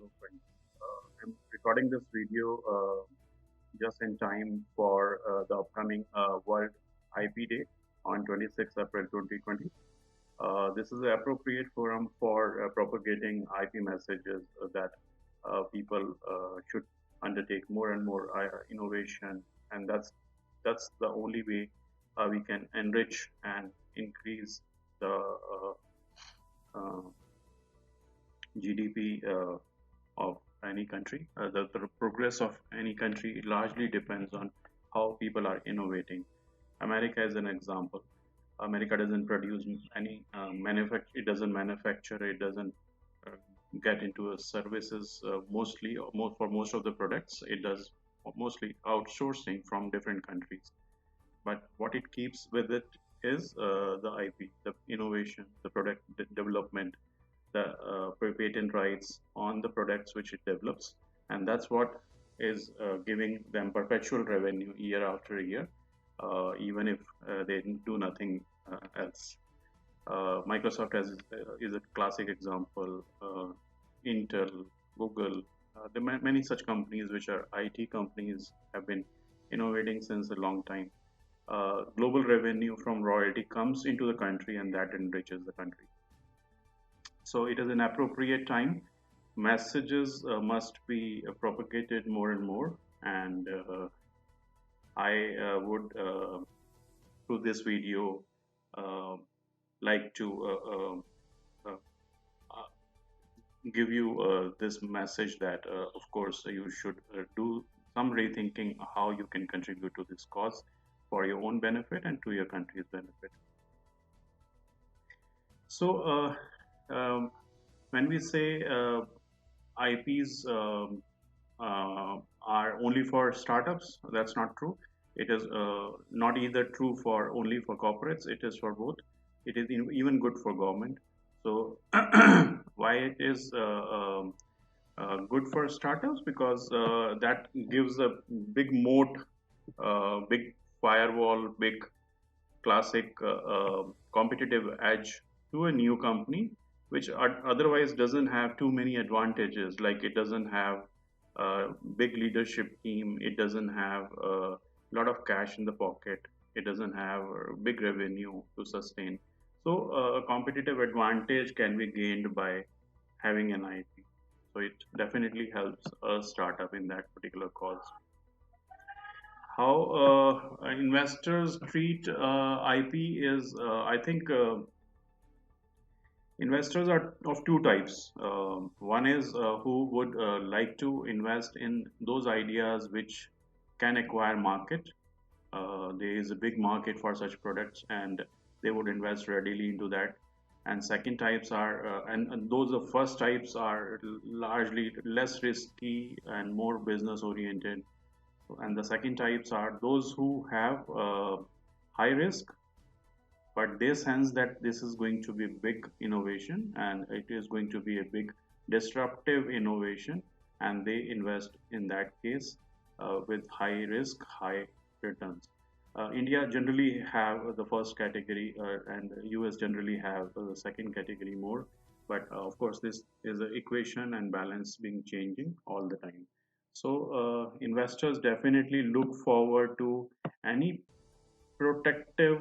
Hello, friends. I'm recording this video just in time for the upcoming World IP Day on 26 April 2020. This is the appropriate forum for propagating IP messages that people should undertake more and more innovation, and that's the only way we can enrich and increase the uh, GDP of any country. The progress of any country largely depends on how people are innovating. America is an example. America doesn't produce any manufacture. It doesn't manufacture. It doesn't uh, get into services mostly, or for most of the products. It does mostly outsourcing from different countries. But what it keeps with it is the IP, the innovation, the product development, the patent rights on the products which it develops, and that's what is giving them perpetual revenue year after year, even if they do nothing else. Microsoft is a classic example. Intel, Google, there are many such companies which are IT companies have been innovating since a long time. Global revenue from royalty comes into the country and that enriches the country. So it is an appropriate time. Messages must be propagated more and more. And I would, through this video, uh, like to uh, uh, give you this message that, of course, you should do some rethinking how you can contribute to this cause for your own benefit and to your country's benefit. So, when we say IPs are only for startups, that's not true. It is not either true for only for corporates. It is for both. It is even good for government. So, why it is good for startups? Because that gives a big moat, big firewall, big classic competitive edge to a new company, which otherwise doesn't have too many advantages. Like it doesn't have a big leadership team, it doesn't have a lot of cash in the pocket, it doesn't have a big revenue to sustain. So a competitive advantage can be gained by having an IP. So it definitely helps a startup in that particular cause. How investors treat IP is, I think, investors are of two types. One is who would like to invest in those ideas which can acquire market. There is a big market for such products, and they would invest readily into that. And second types are, and those the first types are largely less risky and more business oriented, and the second types are those who have high risk, but they sense that this is going to be big innovation and it is going to be a big disruptive innovation, and they invest in that case with high risk, high returns. India generally have the first category, and US generally have the second category more. But of course, this is an equation and balance being changing all the time. So investors definitely look forward to any protective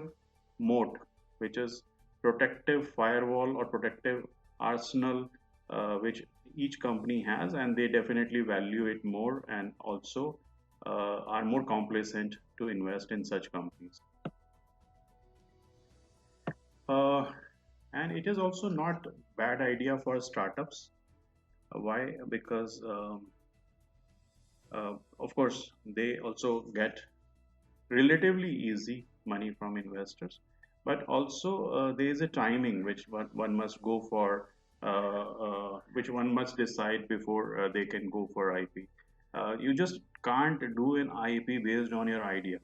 moat, which is protective firewall or protective arsenal, which each company has, and they definitely value it more and also are more complacent to invest in such companies. Uh, and it is also not bad idea for startups. Why? Because of course they also get relatively easy money from investors, but also there is a timing which one must go for, which one must decide before they can go for IP. You just can't do an IP based on your idea.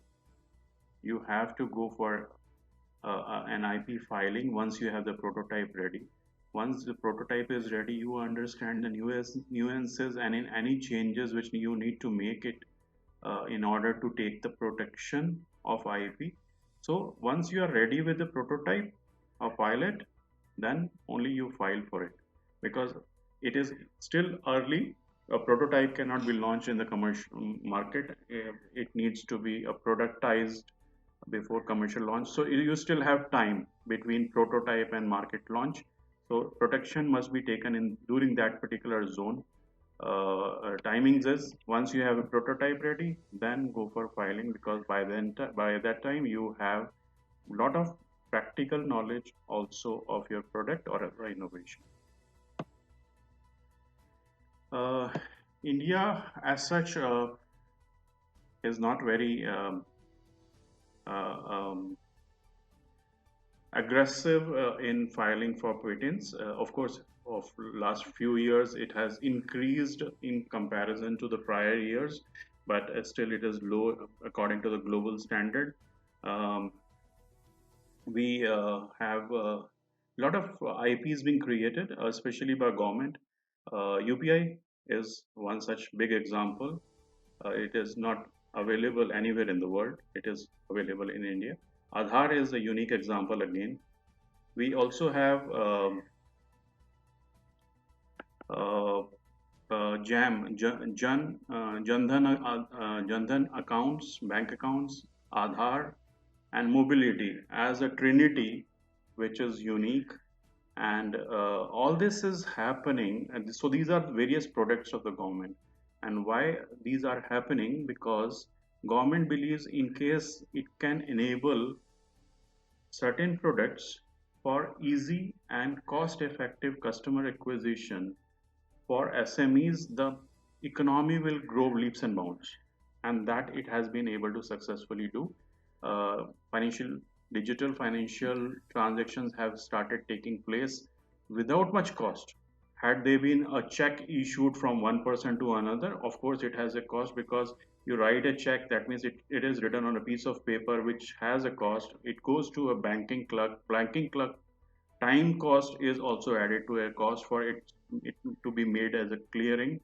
You have to go for an IP filing once you have the prototype ready. Once the prototype is ready, you understand the nuances and in any changes which you need to make it in order to take the protection of IP. So once you are ready with the prototype or pilot, then only you file for it. Because it is still early. A prototype cannot be launched in the commercial market. It needs to be productized before commercial launch. So you still have time between prototype and market launch. So protection must be taken in during that particular zone. Timings is once you have a prototype ready, then go for filing, because by that time you have a lot of practical knowledge also of your product or innovation. Uh, India, as such, is not very uh, um, aggressive in filing for patents. Of course, of last few years, it has increased in comparison to the prior years, but still it is low according to the global standard. Um, we have a lot of IPs being created, especially by government. UPI is one such big example. It is not available anywhere in the world. It is available in India. Aadhaar is a unique example again. We also have uh, Jan accounts, bank accounts, Aadhaar, and mobility as a trinity, which is unique. And all this is happening. And so these are various products of the government. And why these are happening? Because government believes in case it can enable certain products for easy and cost-effective customer acquisition for SMEs, the economy will grow leaps and bounds, and that it has been able to successfully do. Financial digital financial transactions have started taking place without much cost. Had they been a check issued from one person to another, of course it has a cost, because you write a check, that means it is written on a piece of paper which has a cost. It goes to a banking clerk. Time cost is also added to a cost for it to be made as a clearing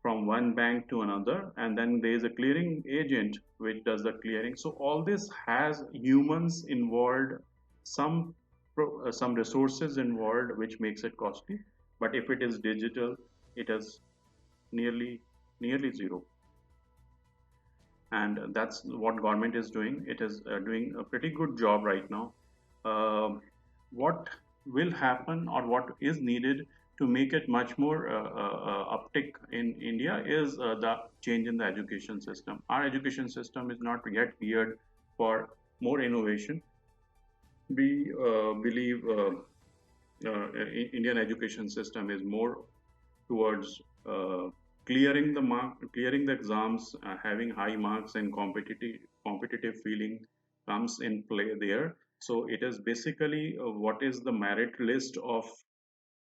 from one bank to another, and then there is a clearing agent which does the clearing. So all this has humans involved, some some resources involved, which makes it costly. But if it is digital, it is nearly zero, and that's what government is doing. It is doing a pretty good job right now. What will happen, or what is needed to make it much more uptick in India, is the change in the education system. Our education system is not yet geared for more innovation. We believe Indian education system is more towards clearing the exams, having high marks, and competitive feeling comes in play there. So it is basically what is the merit list of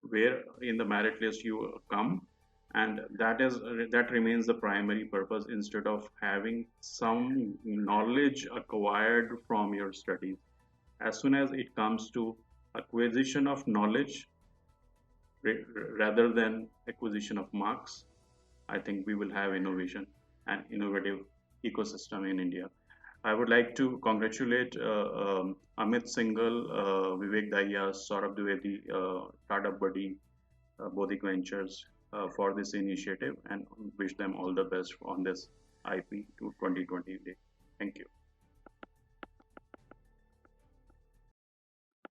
where in the merit list you come, and that remains the primary purpose, instead of having some knowledge acquired from your studies. As soon as it comes to acquisition of knowledge rather than acquisition of marks, I think we will have innovation and innovative ecosystem in India. I would like to congratulate Amit Singhal, Vivek Dahiya, Saurabh Dwivedi, Startupbuddy, Bodhik Ventures for this initiative, and wish them all the best on this IP to 2020 day. Thank you.